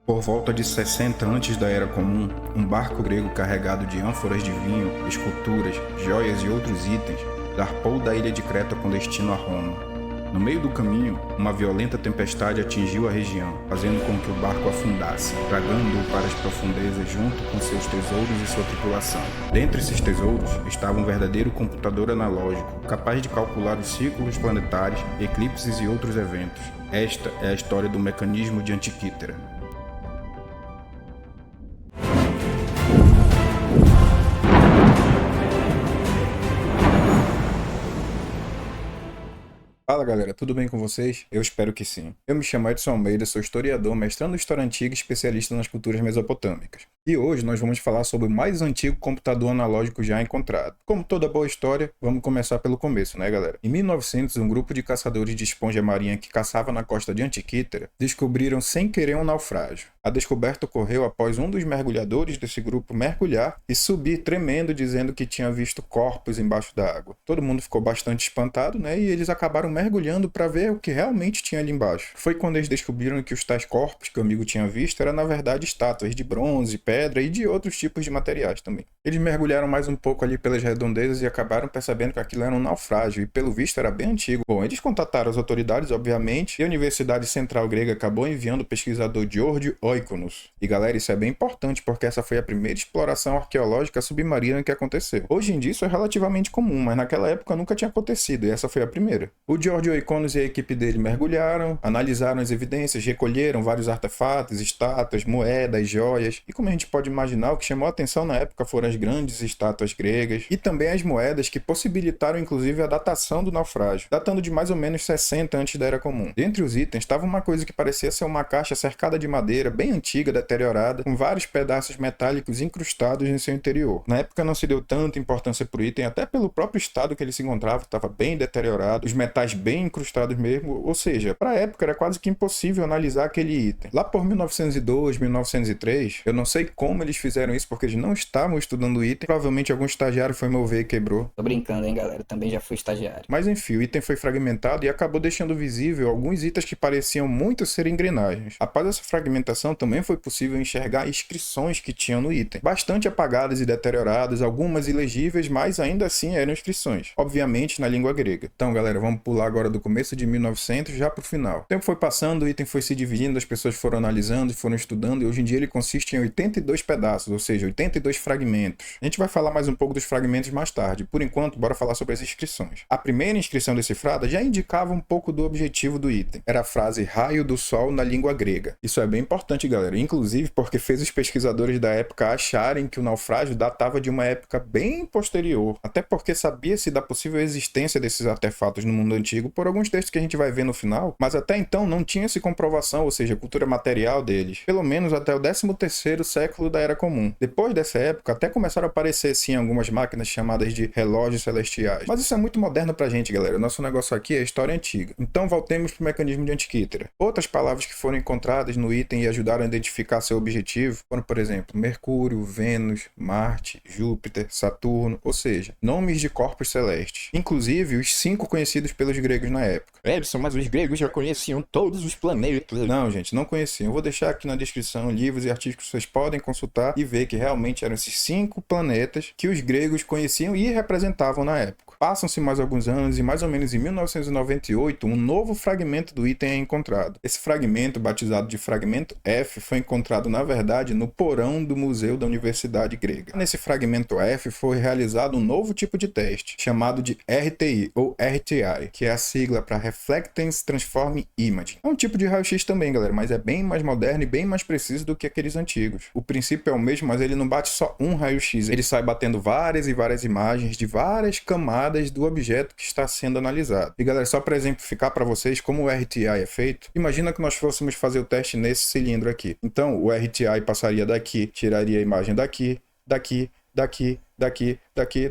Por volta de 60 antes da Era Comum, um barco grego carregado de ânforas de vinho, esculturas, joias e outros itens zarpou da ilha de Creta com destino a Roma. No meio do caminho, uma violenta tempestade atingiu a região, fazendo com que o barco afundasse, tragando-o para as profundezas junto com seus tesouros e sua tripulação. Dentre esses tesouros estava um verdadeiro computador analógico, capaz de calcular os ciclos planetários, eclipses e outros eventos. Esta é a história do mecanismo de Antiquítera. Fala galera, tudo bem com vocês? Eu espero que sim. Eu me chamo Edson Almeida, sou historiador, mestrando em História Antiga e especialista nas culturas mesopotâmicas. E hoje nós vamos falar sobre o mais antigo computador analógico já encontrado. Como toda boa história, vamos começar pelo começo, né galera? Em 1900, um grupo de caçadores de esponja marinha que caçava na costa de Antiquítera descobriram sem querer um naufrágio. A descoberta ocorreu após um dos mergulhadores desse grupo mergulhar e subir tremendo dizendo que tinha visto corpos embaixo da água. Todo mundo ficou bastante espantado, né? E eles acabaram mergulhando para ver o que realmente tinha ali embaixo. Foi quando eles descobriram que os tais corpos que o amigo tinha visto eram na verdade estátuas de bronze, pedra e de outros tipos de materiais também. Eles mergulharam mais um pouco ali pelas redondezas e acabaram percebendo que aquilo era um naufrágio e pelo visto era bem antigo. Bom, eles contataram as autoridades, obviamente, e a Universidade Central Grega acabou enviando o pesquisador George Oikonos. E galera, isso é bem importante porque essa foi a primeira exploração arqueológica submarina que aconteceu. Hoje em dia isso é relativamente comum, mas naquela época nunca tinha acontecido e essa foi a primeira. O George Oikonos e a equipe dele mergulharam, analisaram as evidências, recolheram vários artefatos, estátuas, moedas, joias e como a gente pode imaginar, o que chamou a atenção na época foram as grandes estátuas gregas e também as moedas que possibilitaram inclusive a datação do naufrágio, datando de mais ou menos 60 antes da Era Comum. Dentre os itens estava uma coisa que parecia ser uma caixa cercada de madeira, bem antiga, deteriorada, com vários pedaços metálicos incrustados em seu interior. Na época não se deu tanta importância para o item, até pelo próprio estado que ele se encontrava, estava bem deteriorado, os metais bem incrustados mesmo, ou seja, para a época era quase que impossível analisar aquele item. Lá por 1902, 1903, eu não sei como eles fizeram isso porque eles não estavam estudando o item, provavelmente algum estagiário foi mover e quebrou. Tô brincando, hein, galera? Também já fui estagiário. Mas enfim, o item foi fragmentado e acabou deixando visível alguns itens que pareciam muito ser engrenagens. Após essa fragmentação, também foi possível enxergar inscrições que tinham no item, bastante apagadas e deterioradas, algumas ilegíveis, mas ainda assim eram inscrições, obviamente na língua grega. Então, galera, vamos pular agora do começo de 1900 já pro final. O tempo foi passando, o item foi se dividindo, as pessoas foram analisando, foram estudando, e hoje em dia ele consiste em 82 pedaços, ou seja, 82 fragmentos. A gente vai falar mais um pouco dos fragmentos mais tarde. Por enquanto, bora falar sobre as inscrições. A primeira inscrição decifrada já indicava um pouco do objetivo do item. Era a frase raio do sol na língua grega. Isso é bem importante, galera, inclusive porque fez os pesquisadores da época acharem que o naufrágio datava de uma época bem posterior, até porque sabia-se da possível existência desses artefatos no mundo antigo por alguns textos que a gente vai ver no final, mas até então não tinha-se comprovação, ou seja, cultura material deles, pelo menos até o 13º século da Era Comum. Depois dessa época, até começaram a aparecer sim algumas máquinas chamadas de relógios celestiais, mas isso é muito moderno pra gente, galera. Nosso negócio aqui é história antiga. Então voltemos pro mecanismo de Antiquítera. Outras palavras que foram encontradas no item e ajudaram a identificar seu objetivo foram, por exemplo, Mercúrio, Vênus, Marte, Júpiter, Saturno, ou seja, nomes de corpos celestes, inclusive os 5 conhecidos pelos gregos na época. Edson, mas os gregos já conheciam todos os planetas. Não, gente, não conheciam. Eu vou deixar aqui na descrição livros e artigos que vocês podem consultar e ver que realmente eram esses 5 planetas que os gregos conheciam e representavam na época. Passam-se mais alguns anos e mais ou menos em 1998 um novo fragmento do item é encontrado. Esse fragmento, batizado de fragmento F, foi encontrado na verdade no porão do museu da Universidade Grega. Nesse fragmento F foi realizado um novo tipo de teste, chamado de RTI ou RTI, que é a sigla para Reflectance Transform Imaging. É um tipo de raio-x também, galera, mas é bem mais moderno e bem mais preciso do que aqueles antigos. O princípio é o mesmo, mas ele não bate só um raio-x, ele sai batendo várias e várias imagens de várias camadas do objeto que está sendo analisado. E galera, só para exemplificar para vocês como o RTI é feito, imagina que nós fôssemos fazer o teste nesse cilindro aqui. Então o RTI passaria daqui, tiraria a imagem daqui, daqui, daqui, daqui, daqui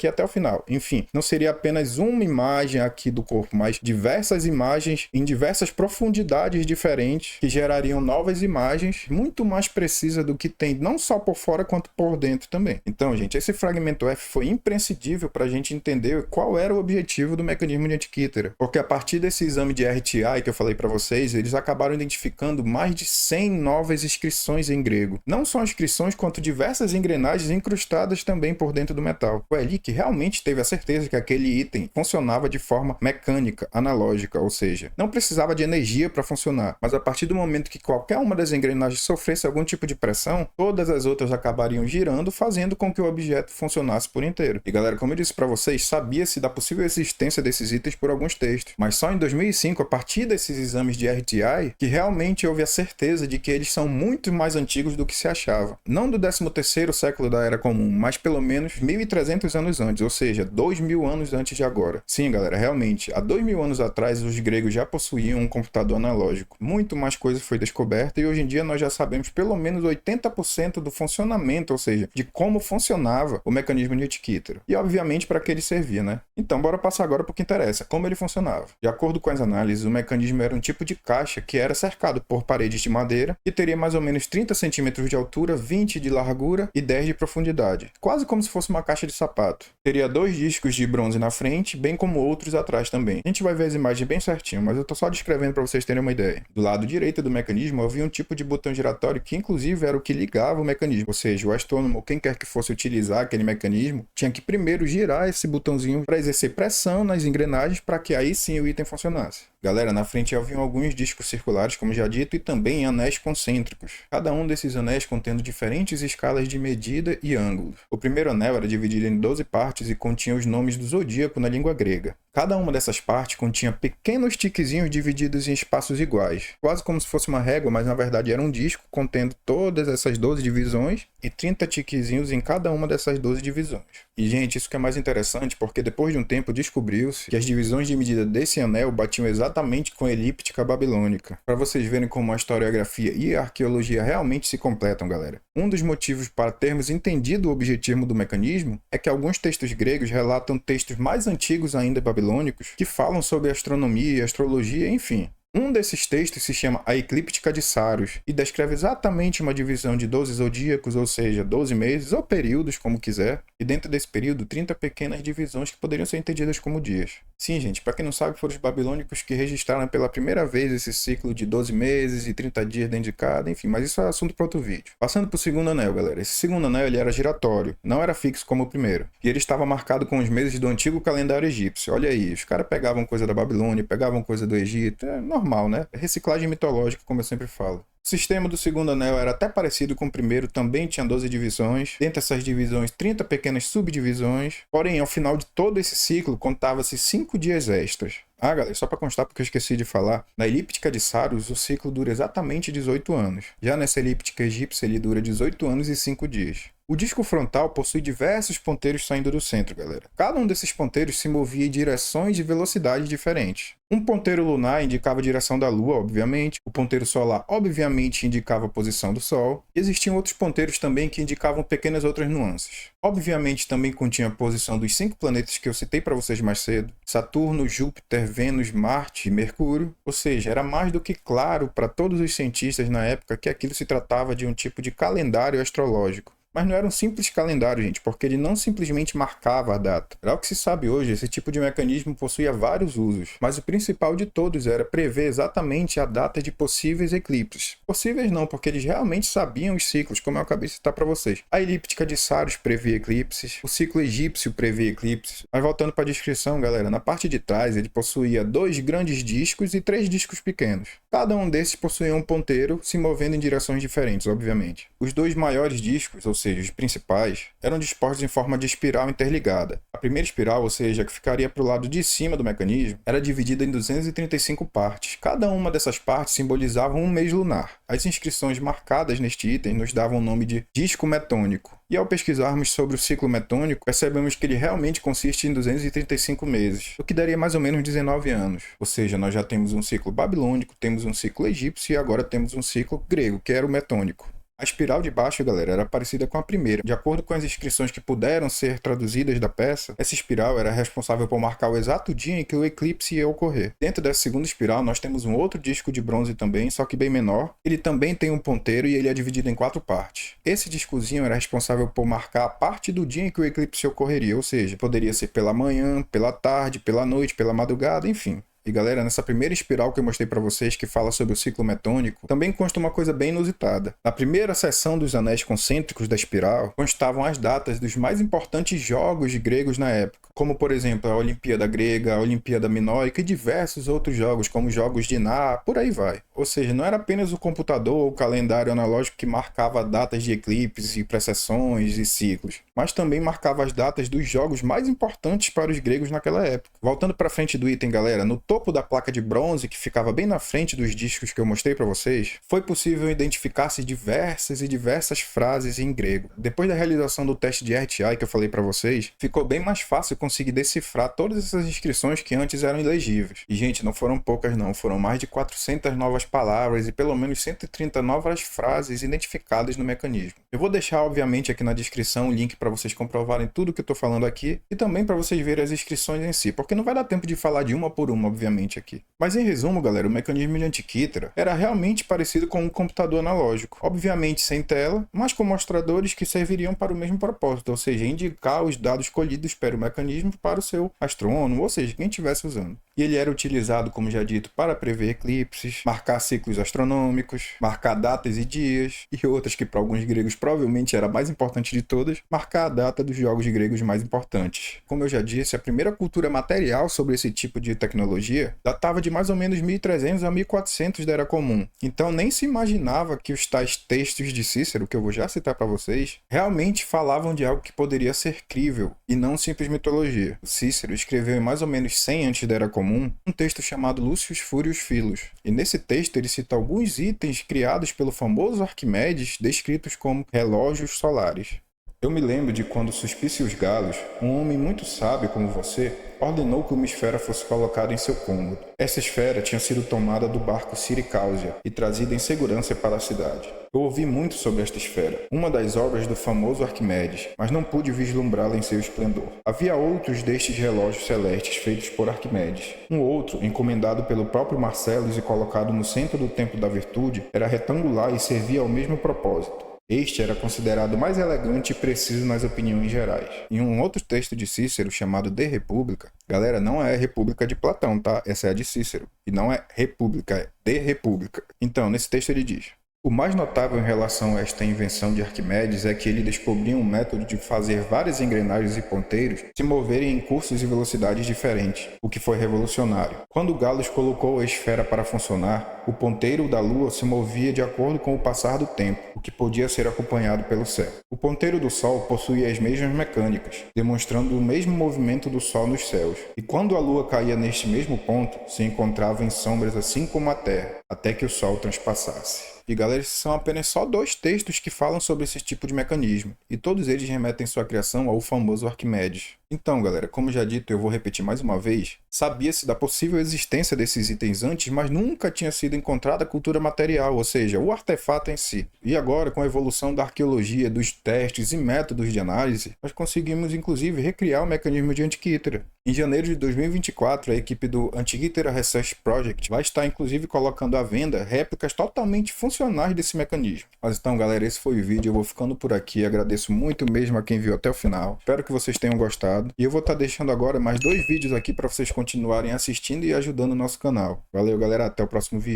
até o final. Enfim, não seria apenas uma imagem aqui do corpo, mas diversas imagens em diversas profundidades diferentes que gerariam novas imagens muito mais precisas do que tem, não só por fora quanto por dentro também. Então, gente, esse fragmento F foi imprescindível para a gente entender qual era o objetivo do mecanismo de Antikythera, porque a partir desse exame de RTI que eu falei para vocês, eles acabaram identificando mais de 100 novas inscrições em grego. Não só inscrições, quanto diversas engrenagens incrustadas também por dentro do metal. Foi ali que realmente teve a certeza que aquele item funcionava de forma mecânica, analógica, ou seja, não precisava de energia para funcionar, mas a partir do momento que qualquer uma das engrenagens sofresse algum tipo de pressão, todas as outras acabariam girando, fazendo com que o objeto funcionasse por inteiro. E galera, como eu disse para vocês, sabia-se da possível existência desses itens por alguns textos, mas só em 2005, a partir desses exames de RTI, que realmente houve a certeza de que eles são muito mais antigos do que se achava. Não do 13º século da Era Comum, mas pelo menos 1.300 anos antes, ou seja, 2.000 anos antes de agora. Sim, galera, realmente, há 2.000 anos atrás, os gregos já possuíam um computador analógico. Muito mais coisa foi descoberta e hoje em dia nós já sabemos pelo menos 80% do funcionamento, ou seja, de como funcionava o mecanismo de Antikythera. E obviamente para que ele servia, né? Então, bora passar agora para o que interessa, como ele funcionava. De acordo com as análises, o mecanismo era um tipo de caixa que era cercado por paredes de madeira e teria mais ou menos 30 centímetros de altura, 20 de largura e 10 de profundidade. Quase como se fosse uma caixa de sapato. Teria 2 discos de bronze na frente, bem como outros atrás também. A gente vai ver as imagens bem certinho, mas eu tô só descrevendo para vocês terem uma ideia. Do lado direito do mecanismo havia um tipo de botão giratório que inclusive era o que ligava o mecanismo. Ou seja, o astrônomo, quem quer que fosse utilizar aquele mecanismo, tinha que primeiro girar esse botãozinho para exercer pressão nas engrenagens para que aí sim o item funcionasse. Galera, na frente haviam alguns discos circulares, como já dito, e também anéis concêntricos. Cada um desses anéis contendo diferentes escalas de medida e ângulo. O primeiro anel era dividido em 12 partes e continha os nomes do zodíaco na língua grega. Cada uma dessas partes continha pequenos tiquezinhos divididos em espaços iguais. Quase como se fosse uma régua, mas na verdade era um disco contendo todas essas 12 divisões e 30 tiquezinhos em cada uma dessas 12 divisões. E, gente, isso que é mais interessante, porque depois de um tempo descobriu-se que as divisões de medida desse anel batiam exatamente com a elíptica babilônica. Para vocês verem como a historiografia e a arqueologia realmente se completam, galera. Um dos motivos para termos entendido o objetivo do mecanismo é que alguns textos gregos relatam textos mais antigos ainda babilônicos que falam sobre astronomia, astrologia, enfim. Um desses textos se chama A Eclíptica de Saros e descreve exatamente uma divisão de 12 zodíacos, ou seja, 12 meses ou períodos, como quiser, e dentro desse período 30 pequenas divisões que poderiam ser entendidas como dias. Sim, gente, para quem não sabe, foram os babilônicos que registraram pela primeira vez esse ciclo de 12 meses e 30 dias dentro de cada, enfim, mas isso é assunto para outro vídeo. Passando para o segundo anel, galera. Esse segundo anel ele era giratório, não era fixo como o primeiro, e ele estava marcado com os meses do antigo calendário egípcio. Olha aí, os caras pegavam coisa da Babilônia, pegavam coisa do Egito, é normal, né? Reciclagem mitológica, como eu sempre falo. O sistema do segundo anel era até parecido com o primeiro, também tinha 12 divisões. Dentre essas divisões, 30 pequenas subdivisões. Porém, ao final de todo esse ciclo, contava-se 5 dias extras. Ah, galera, só para constar, porque eu esqueci de falar, na elíptica de Saros, o ciclo dura exatamente 18 anos. Já nessa elíptica egípcia, ele dura 18 anos e 5 dias. O disco frontal possui diversos ponteiros saindo do centro, galera. Cada um desses ponteiros se movia em direções e velocidades diferentes. Um ponteiro lunar indicava a direção da Lua, obviamente. O ponteiro solar, obviamente, indicava a posição do Sol. E existiam outros ponteiros também que indicavam pequenas outras nuances. Obviamente, também continha a posição dos 5 planetas que eu citei para vocês mais cedo. Saturno, Júpiter, Vênus, Marte e Mercúrio. Ou seja, era mais do que claro para todos os cientistas na época que aquilo se tratava de um tipo de calendário astrológico. Mas não era um simples calendário, gente, porque ele não simplesmente marcava a data. Para o que se sabe hoje, esse tipo de mecanismo possuía vários usos, mas o principal de todos era prever exatamente a data de possíveis eclipses. Possíveis não, porque eles realmente sabiam os ciclos, como eu acabei de citar para vocês. A elíptica de Saros previa eclipses, o ciclo egípcio previa eclipses. Mas voltando para a descrição, galera, na parte de trás ele possuía 2 grandes discos e 3 discos pequenos. Cada um desses possuía um ponteiro se movendo em direções diferentes, obviamente. Os 2 maiores discos, ou seja, os principais, eram dispostos em forma de espiral interligada. A primeira espiral, ou seja, que ficaria para o lado de cima do mecanismo, era dividida em 235 partes. Cada uma dessas partes simbolizava um mês lunar. As inscrições marcadas neste item nos davam o nome de disco metônico. E ao pesquisarmos sobre o ciclo metônico, percebemos que ele realmente consiste em 235 meses, o que daria mais ou menos 19 anos. Ou seja, nós já temos um ciclo babilônico, temos um ciclo egípcio e agora temos um ciclo grego, que era o metônico. A espiral de baixo, galera, era parecida com a primeira. De acordo com as inscrições que puderam ser traduzidas da peça, essa espiral era responsável por marcar o exato dia em que o eclipse ia ocorrer. Dentro dessa segunda espiral, nós temos um outro disco de bronze também, só que bem menor. Ele também tem um ponteiro e ele é dividido em 4 partes. Esse discozinho era responsável por marcar a parte do dia em que o eclipse ocorreria, ou seja, poderia ser pela manhã, pela tarde, pela noite, pela madrugada, enfim. E galera, nessa primeira espiral que eu mostrei para vocês, que fala sobre o ciclo metônico, também consta uma coisa bem inusitada. Na primeira seção dos anéis concêntricos da espiral, constavam as datas dos mais importantes jogos gregos na época, como por exemplo a Olimpíada Grega, a Olimpíada Minoica e diversos outros jogos, como jogos de Ná, por aí vai. Ou seja, não era apenas o computador ou o calendário analógico que marcava datas de eclipses e precessões e ciclos, mas também marcava as datas dos jogos mais importantes para os gregos naquela época. Voltando para frente do item, galera, no topo da placa de bronze, que ficava bem na frente dos discos que eu mostrei para vocês, foi possível identificar-se diversas frases em grego. Depois da realização do teste de RTI que eu falei para vocês, ficou bem mais fácil conseguir decifrar todas essas inscrições que antes eram ilegíveis. E, gente, não foram poucas não, foram mais de 400 novas palavras e pelo menos 130 novas frases identificadas no mecanismo. Eu vou deixar, obviamente, aqui na descrição o link para vocês comprovarem tudo que eu estou falando aqui e também para vocês verem as inscrições em si, porque não vai dar tempo de falar de uma por uma, obviamente, aqui. Mas em resumo, galera, o mecanismo de Antiquítera era realmente parecido com um computador analógico, obviamente sem tela, mas com mostradores que serviriam para o mesmo propósito, ou seja, indicar os dados colhidos pelo mecanismo para o seu astrônomo, ou seja, quem estivesse usando. E ele era utilizado, como já dito, para prever eclipses, marcar ciclos astronômicos, marcar datas e dias, e outras que para alguns gregos provavelmente era a mais importante de todas, marcar a data dos jogos gregos mais importantes. Como eu já disse, a primeira cultura material sobre esse tipo de tecnologia datava de mais ou menos 1300 a 1400 da Era Comum. Então nem se imaginava que os tais textos de Cícero, que eu vou já citar para vocês, realmente falavam de algo que poderia ser crível e não simples mitologia. Cícero escreveu em mais ou menos 100 antes da Era Comum um texto chamado Lucius Furius Philos, e nesse texto ele cita alguns itens criados pelo famoso Arquimedes, descritos como relógios solares. Eu me lembro de quando Suspicius Gallus, um homem muito sábio como você, ordenou que uma esfera fosse colocada em seu cômodo. Essa esfera tinha sido tomada do barco Siricáusia e trazida em segurança para a cidade. Eu ouvi muito sobre esta esfera, uma das obras do famoso Arquimedes, mas não pude vislumbrá-la em seu esplendor. Havia outros destes relógios celestes feitos por Arquimedes. Um outro, encomendado pelo próprio Marcellus e colocado no centro do Templo da Virtude, era retangular e servia ao mesmo propósito. Este era considerado mais elegante e preciso nas opiniões gerais. Em um outro texto de Cícero, chamado De República, galera, não é República de Platão, tá? Essa é a de Cícero. E não é República, é De República. Então, nesse texto ele diz: o mais notável em relação a esta invenção de Arquimedes é que ele descobriu um método de fazer várias engrenagens e ponteiros se moverem em cursos e velocidades diferentes, o que foi revolucionário. Quando Gallus colocou a esfera para funcionar, o ponteiro da Lua se movia de acordo com o passar do tempo, o que podia ser acompanhado pelo céu. O ponteiro do Sol possuía as mesmas mecânicas, demonstrando o mesmo movimento do Sol nos céus, e quando a Lua caía neste mesmo ponto, se encontrava em sombras assim como a Terra, até que o Sol transpassasse. E galera, esses são apenas só 2 textos que falam sobre esse tipo de mecanismo, e todos eles remetem sua criação ao famoso Arquimedes. Então galera, como já dito, eu vou repetir mais uma vez, sabia-se da possível existência desses itens antes, mas nunca tinha sido encontrada a cultura material, ou seja, o artefato em si. E agora, com a evolução da arqueologia, dos testes e métodos de análise, nós conseguimos inclusive recriar o mecanismo de Antiquítera. Em janeiro de 2024, a equipe do Antiquítera Research Project vai estar inclusive colocando à venda réplicas totalmente funcionais desse mecanismo. Mas então galera, esse foi o vídeo, eu vou ficando por aqui, agradeço muito mesmo a quem viu até o final, espero que vocês tenham gostado, e eu vou estar deixando agora mais 2 vídeos aqui para vocês continuarem assistindo e ajudando o nosso canal. Valeu galera, até o próximo vídeo.